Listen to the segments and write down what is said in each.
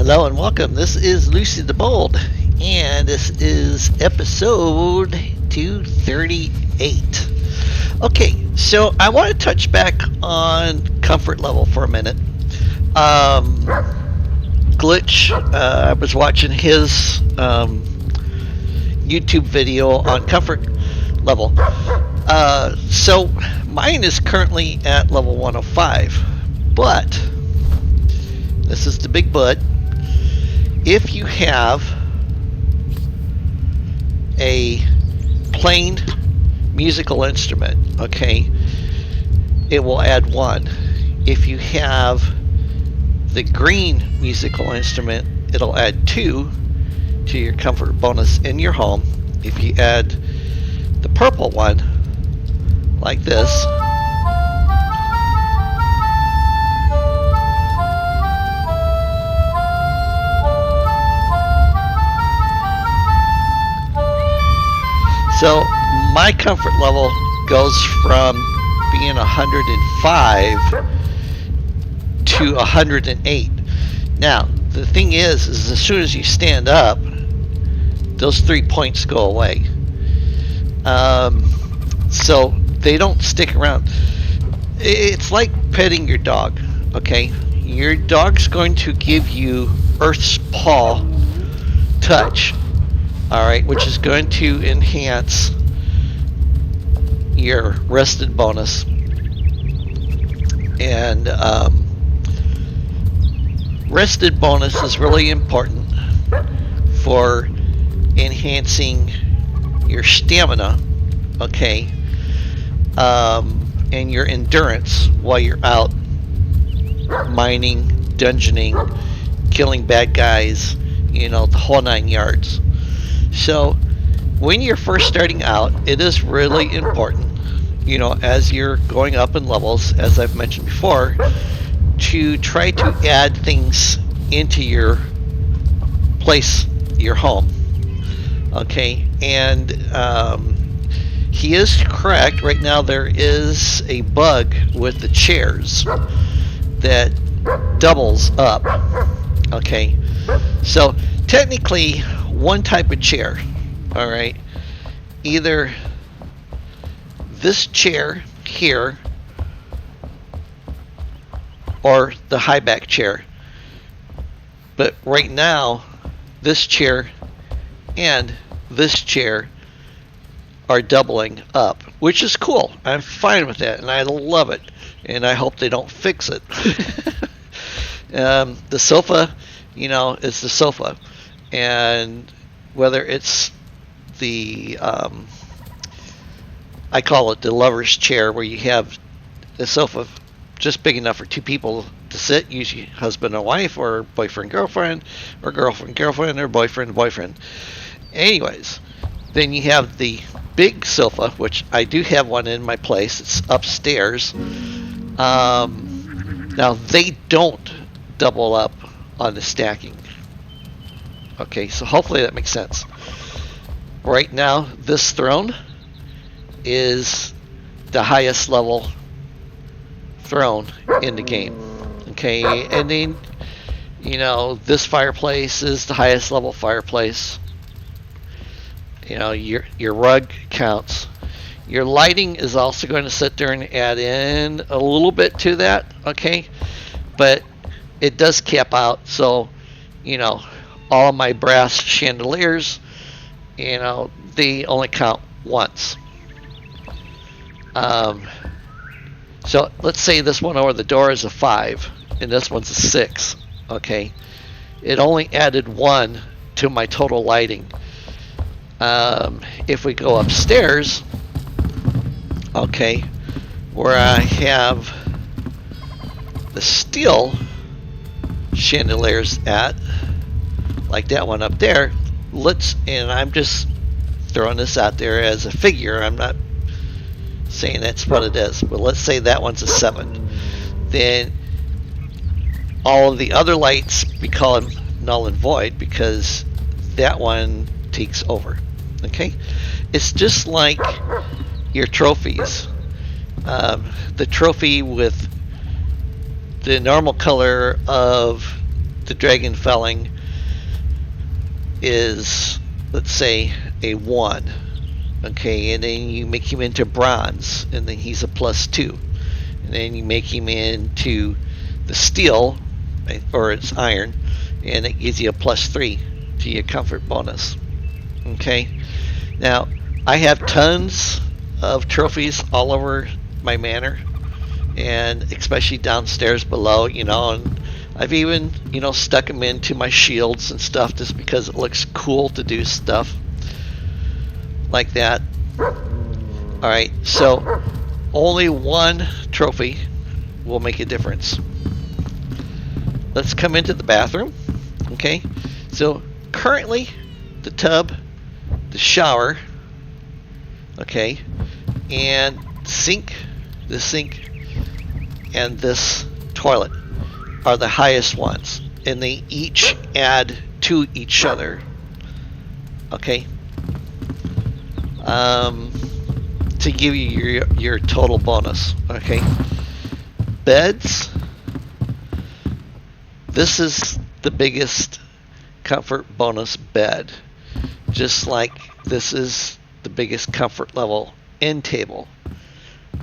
Hello and welcome. This is Lucy the Bold, and this is episode 238. Okay, so I want to touch back on comfort level for a minute. Glitch, I was watching his YouTube video on comfort level. So mine is currently at level 105, but this is the big but. If you have a plain musical instrument, okay, it will add 1. If you have the green musical instrument, it'll add 2 to your comfort bonus in your home. If you add the purple one, like this, so my comfort level goes from being 105 to 108. Now, the thing is as soon as you stand up, those 3 points go away. So they don't stick around. It's like petting your dog, okay? Your dog's going to give you Earth's paw touch, all right, which is going to enhance your rested bonus. And rested bonus is really important for enhancing your stamina, okay, and your endurance while you're out mining, dungeoning, killing bad guys, the whole 9 yards. So when you're first starting out, it is really important, as you're going up in levels, as I've mentioned before, to try to add things into your place, your home. Okay, and he is correct. Right now there is a bug with the chairs that doubles up. Okay, so technically one type of chair, all right, either this chair here or the high back chair. But right now this chair and this chair are doubling up, which is cool. I'm fine with that, and I love it, and I hope they don't fix it. The sofa, is the sofa, and whether it's the I call it the lover's chair, where you have the sofa just big enough for 2 people to sit, usually husband and wife, or boyfriend girlfriend, or girlfriend girlfriend, or boyfriend boyfriend. Anyways, then you have the big sofa, which I do have one in my place. It's upstairs. Now they don't double up on the stacking. Okay, so hopefully that makes sense. Right now, this throne is the highest level throne in the game. Okay, and then this fireplace is the highest level fireplace. Your rug counts. Your lighting is also going to sit there and add in a little bit to that, okay, but it does cap out. So all of my brass chandeliers, they only count once. So let's say this one over the door is a 5 and this one's a 6. Okay, it only added 1 to my total lighting. If we go upstairs, okay, where I have the steel chandeliers at, like that one up there, and I'm just throwing this out there as a figure, I'm not saying that's what it is, but let's say that one's a 7. Then all of the other lights become null and void because that one takes over. Okay, it's just like your trophies. The trophy with the normal color of the dragon felling is, let's say, a 1. Okay, and then you make him into bronze, and then he's a +2. And then you make him into the steel, or it's iron, and it gives you a +3 to your comfort bonus. Okay, now I have tons of trophies all over my manor, and especially downstairs below, and I've even, stuck them into my shields and stuff just because it looks cool to do stuff like that. Alright, so only one trophy will make a difference. Let's come into the bathroom. Okay, so currently the tub, the shower, okay, and the sink, and this toilet are the highest ones, and they each add to each other. Okay, to give you your total bonus. Okay, beds. This is the biggest comfort bonus bed, just like this is the biggest comfort level end table.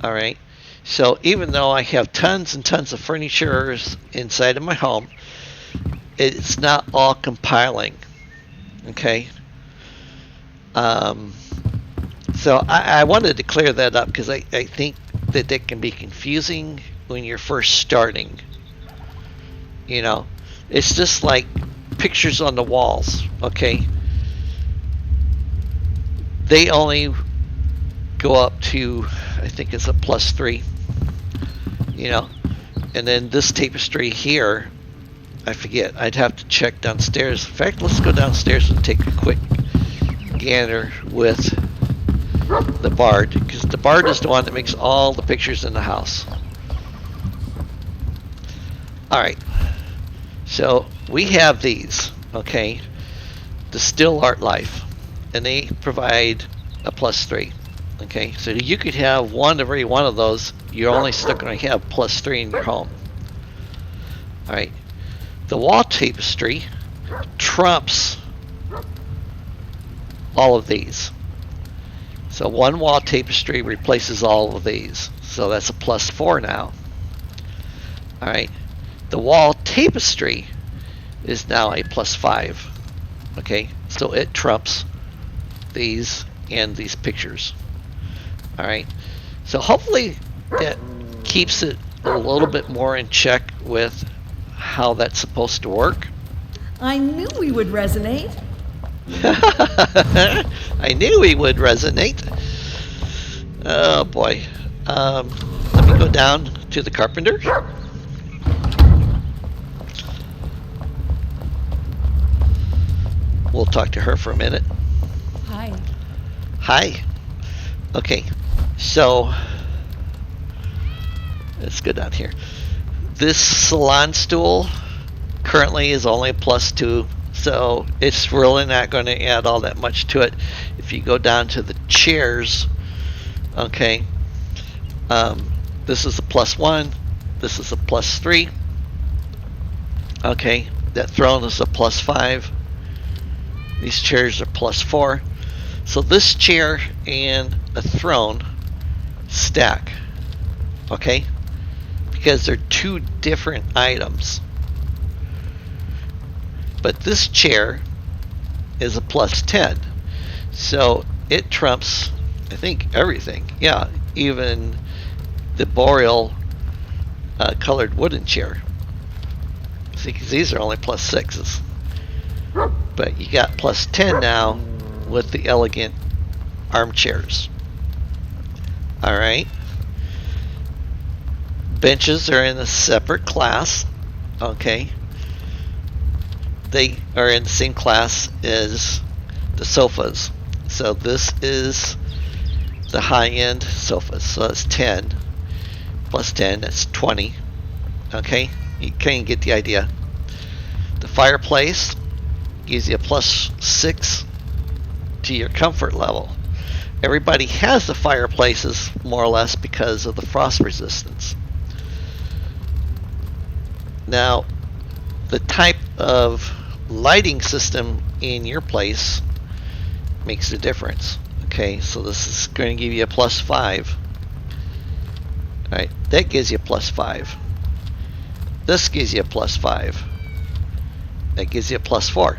All right. So even though I have tons and tons of furniture inside of my home, it's not all compiling. Okay. So I wanted to clear that up because I think that can be confusing when you're first starting. It's just like pictures on the walls. Okay. They only go up to, I think it's a +3. And then this tapestry here, I forget. I'd have to check downstairs. In fact, let's go downstairs and take a quick gander with the bard, because the bard is the one that makes all the pictures in the house. Alright, so we have these, okay, the still art life, and they provide a +3. Okay, so you could have one of every one of those. You're only still going to have +3 in your home. Alright, the wall tapestry trumps all of these. So one wall tapestry replaces all of these. So that's a +4 now. Alright, the wall tapestry is now a +5. Okay, so it trumps these and these pictures. Alright, so hopefully that keeps it a little bit more in check with how that's supposed to work. I knew we would resonate. I knew we would resonate. Oh boy. Let me go down to the carpenter. We'll talk to her for a minute. Hi. Hi. Okay, so let's go down here. This salon stool currently is only a +2, so it's really not going to add all that much to it. If you go down to the chairs, okay, this is a +1, this is a +3. Okay, that throne is a +5. These chairs are +4. So this chair and a throne stack, okay, because they're two different items. But this chair is a +10, so it trumps, I think, everything. Yeah, even the boreal colored wooden chair. See, because these are only +6s, but you got +10 now with the elegant armchairs. Alright. Benches are in a separate class. Okay. They are in the same class as the sofas. So this is the high-end sofas. So that's 10. +10, that's 20. Okay. You can get the idea. The fireplace gives you a +6 to your comfort level. Everybody has the fireplaces more or less because of the frost resistance. Now, the type of lighting system in your place makes a difference. Okay, so this is going to give you a +5. Alright, that gives you a +5. This gives you a +5. That gives you a +4.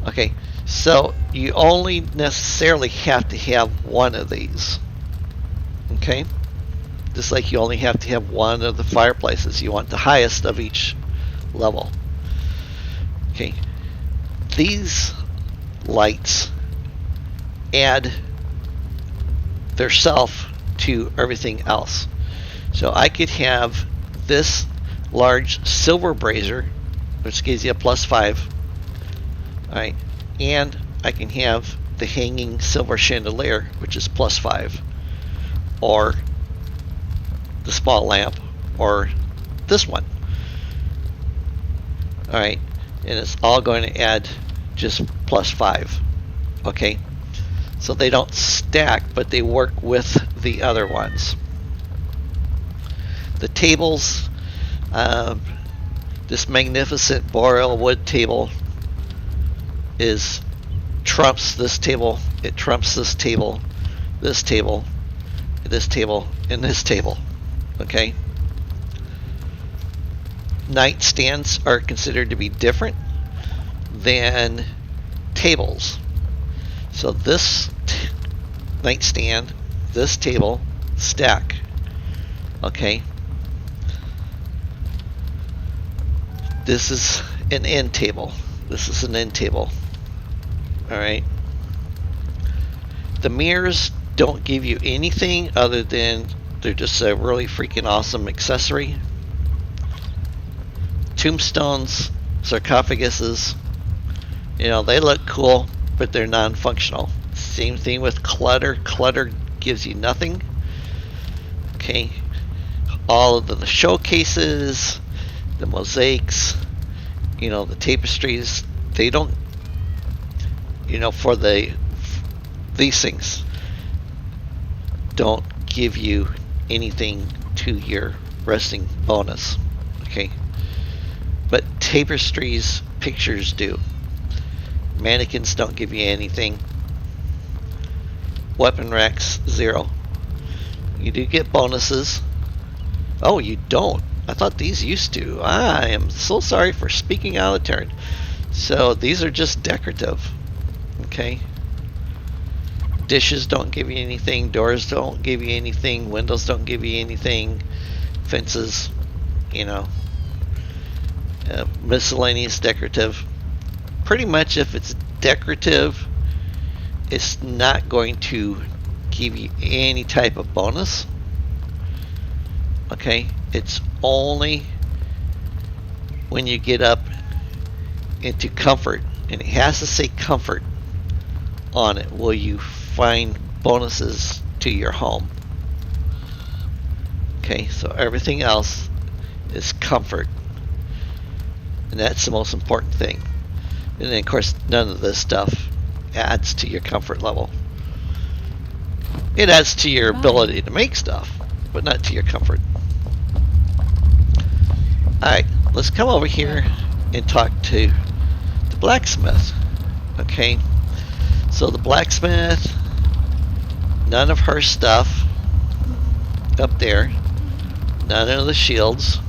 Okay, so you only necessarily have to have one of these. Okay, just like you only have to have one of the fireplaces. You want the highest of each level. Okay, these lights add their self to everything else. So I could have this large silver brazier, which gives you a +5. Alright, and I can have the hanging silver chandelier, which is +5, or the small lamp, or this one. Alright, and it's all going to add just +5. Okay, so they don't stack, but they work with the other ones. The tables, this magnificent boreal wood table trumps this table. It trumps this table, this table, this table, and this table. Okay. Nightstands are considered to be different than tables. So this nightstand, this table, stack. Okay. This is an end table. This is an end table. Alright. The mirrors don't give you anything other than they're just a really freaking awesome accessory. Tombstones, sarcophaguses, you know, they look cool, but they're non-functional. Same thing with clutter. Clutter gives you nothing. Okay. All of the showcases, the mosaics, you know, the tapestries, they don't, you know, for these things don't give you anything to your resting bonus. Okay. But tapestries, pictures do. Mannequins don't give you anything. Weapon racks, 0. You do get bonuses. Oh, you don't. I thought these used to. I am so sorry for speaking out of turn. So these are just decorative. Okay. Dishes don't give you anything. Doors don't give you anything. Windows don't give you anything. Fences, you know. Miscellaneous decorative. Pretty much if it's decorative, it's not going to give you any type of bonus. Okay, it's only when you get up into comfort, and it has to say comfort on it, will you find bonuses to your home. Okay, so everything else is comfort, and that's the most important thing. And then of course none of this stuff adds to your comfort level. It adds to your ability to make stuff, but not to your comfort. Alright, let's come over here and talk to the blacksmith. Okay, so the blacksmith, none of her stuff up there, none of the shields,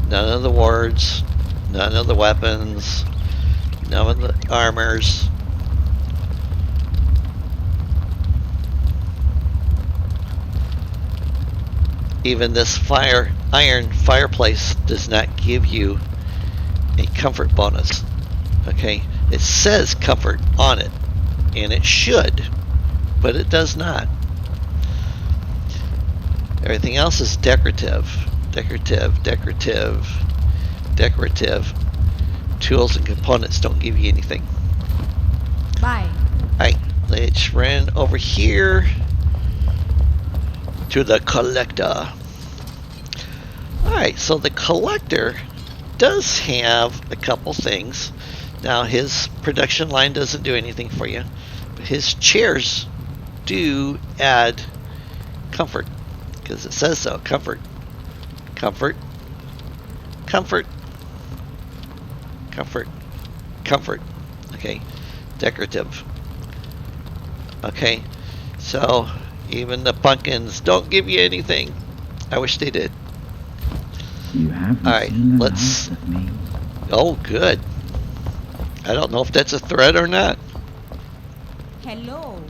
none of the wards, none of the weapons, none of the armors. Even this iron fireplace does not give you a comfort bonus. Okay, it says comfort on it, and it should, but it does not. Everything else is decorative, decorative, decorative, decorative. Tools and components don't give you anything. Bye. Alright, let's run over here to the collector. Alright, so the collector does have a couple things. Now his production line doesn't do anything for you, but his chairs do add comfort, because it says so. Comfort, comfort, comfort. comfort, comfort. Okay, decorative. Okay, so even the pumpkins don't give you anything. I wish they did. You haven't Alright, seen the let's... last of me. Oh, good. I don't know if that's a threat or not. Hello.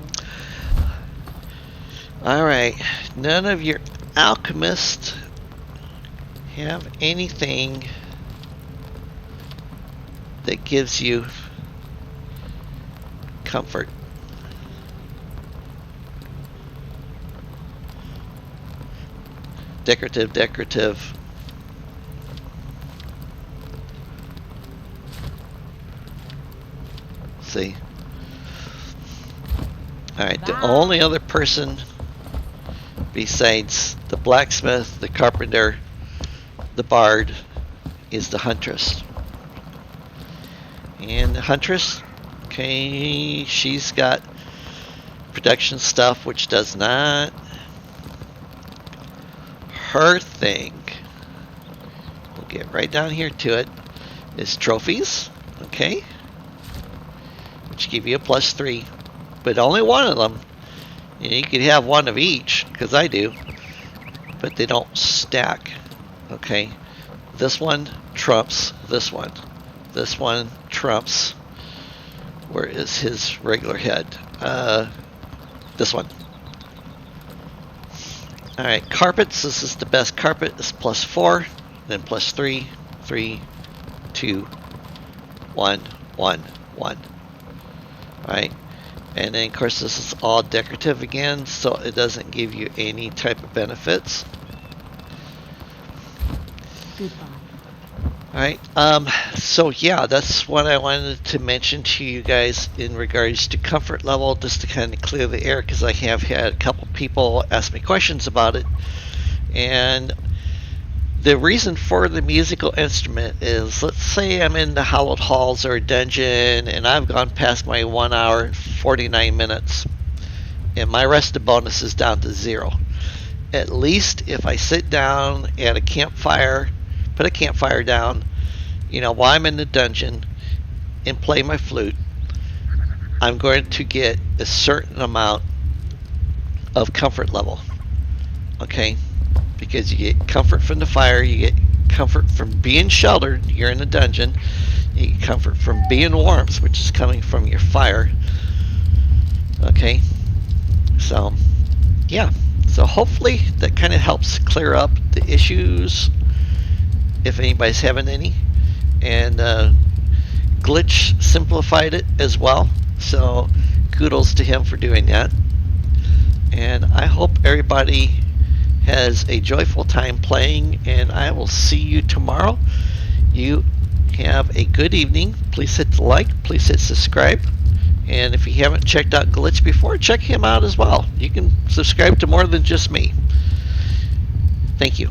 Alright, none of your alchemists have anything that gives you comfort. Decorative, decorative. See? Alright, the only other person besides the blacksmith, the carpenter, the bard, is the huntress. And the huntress, okay, she's got production stuff which does not. Her thing, we'll get right down here to it, is trophies, okay, which give you a +3, but only one of them. You could have one of each, because I do, but they don't stack. Okay, this one trumps this one. This one trumps, where is his regular head? This one. Alright, carpets, this is the best carpet, it's +4, then +3, 3, 2, 1, 1, 1. Alright, and then of course this is all decorative again, so it doesn't give you any type of benefits. Goodbye. Alright, so yeah, that's what I wanted to mention to you guys in regards to comfort level, just to kind of clear the air, because I have had a couple people ask me questions about it. And the reason for the musical instrument is, let's say I'm in the hallowed halls or a dungeon, and I've gone past my 1 hour and 49 minutes, and my rested bonus is down to 0. At least if I sit down at a campfire, put a campfire down, while I'm in the dungeon, and play my flute, I'm going to get a certain amount of comfort level. Okay? Because you get comfort from the fire, you get comfort from being sheltered, you're in the dungeon, you get comfort from being warmth, which is coming from your fire. Okay? So, yeah. So hopefully that kind of helps clear up the issues, if anybody's having any. And Glitch simplified it as well, so kudos to him for doing that. And I hope everybody has a joyful time playing, and I will see you tomorrow. You have a good evening. Please hit the like, please hit subscribe, and if you haven't checked out Glitch before, check him out as well. You can subscribe to more than just me. Thank you.